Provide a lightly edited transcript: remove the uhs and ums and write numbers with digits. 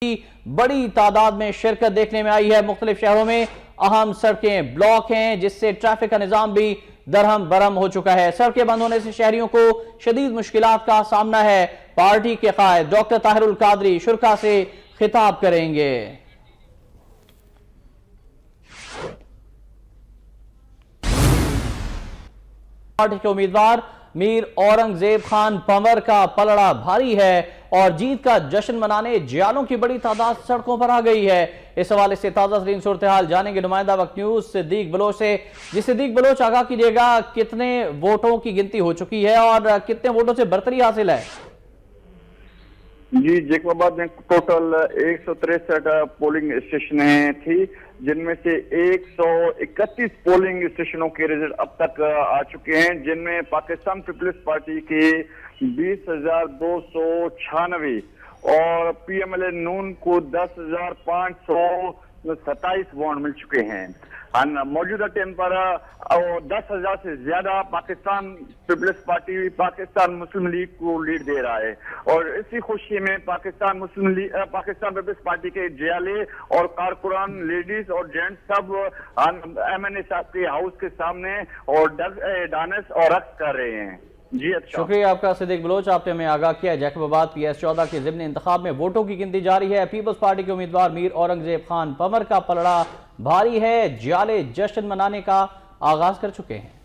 की बड़ी तादाद में शिरकत देखने में आई है। मुख्तलिफ शहरों में अहम सड़कें ब्लॉक हैं, जिससे ट्रैफिक का निजाम भी दरहम बरहम हो चुका है। सड़कें बंद होने से शहरियों को शदीद मुश्किलात का सामना है। पार्टी के कायद डॉक्टर ताहिरुल कादरी शुरा से खिताब करेंगे। पार्टी के उम्मीदवार मीर औरंगजेब खान पंवर का पलड़ा भारी है और जीत का जश्न मनाने जियालों की बड़ी तादाद सड़कों पर आ गई है। इस हवाले से ताजा तरीन सूरत हाल जानेंगे नुमाइंदा वक्त न्यूज सिद्दीक बलोच से। जी सिद्दीक बलोच, आगाह कीजिएगा, कितने वोटों की गिनती हो चुकी है और कितने वोटों से बरतरी हासिल है? जी, जैकबाबाद में टोटल 163 पोलिंग स्टेशन थी, जिनमें से 131 पोलिंग स्टेशनों के रिजल्ट अब तक आ चुके हैं, जिनमें पाकिस्तान पीपल्स पार्टी के 20,296 और पीएमएलए नून को 10,527 वोट मिल चुके हैं। मौजूदा टाइम पर 10,000 से ज्यादा पाकिस्तान पीपल्स पार्टी पाकिस्तान मुस्लिम लीग को लीड दे रहा है और इसी खुशी में पाकिस्तान पीपल्स पार्टी के जियाले और कारकुनान लेडीज और जेंट्स सब एमएनए साहब के हाउस के सामने और डांस और रक्स कर रहे हैं। जी अच्छा, शुक्रिया आपका सिद्दीक बलोच, आपने हमें आगाह किया। जैकबाबाद PS-14 के ज़िमनी इंतखाब में वोटों की गिनती जारी है। पीपल्स पार्टी के उम्मीदवार मीर औरंगजेब खान पंवर का पलड़ा भारी है। जियाले जश्न मनाने का आगाज कर चुके हैं।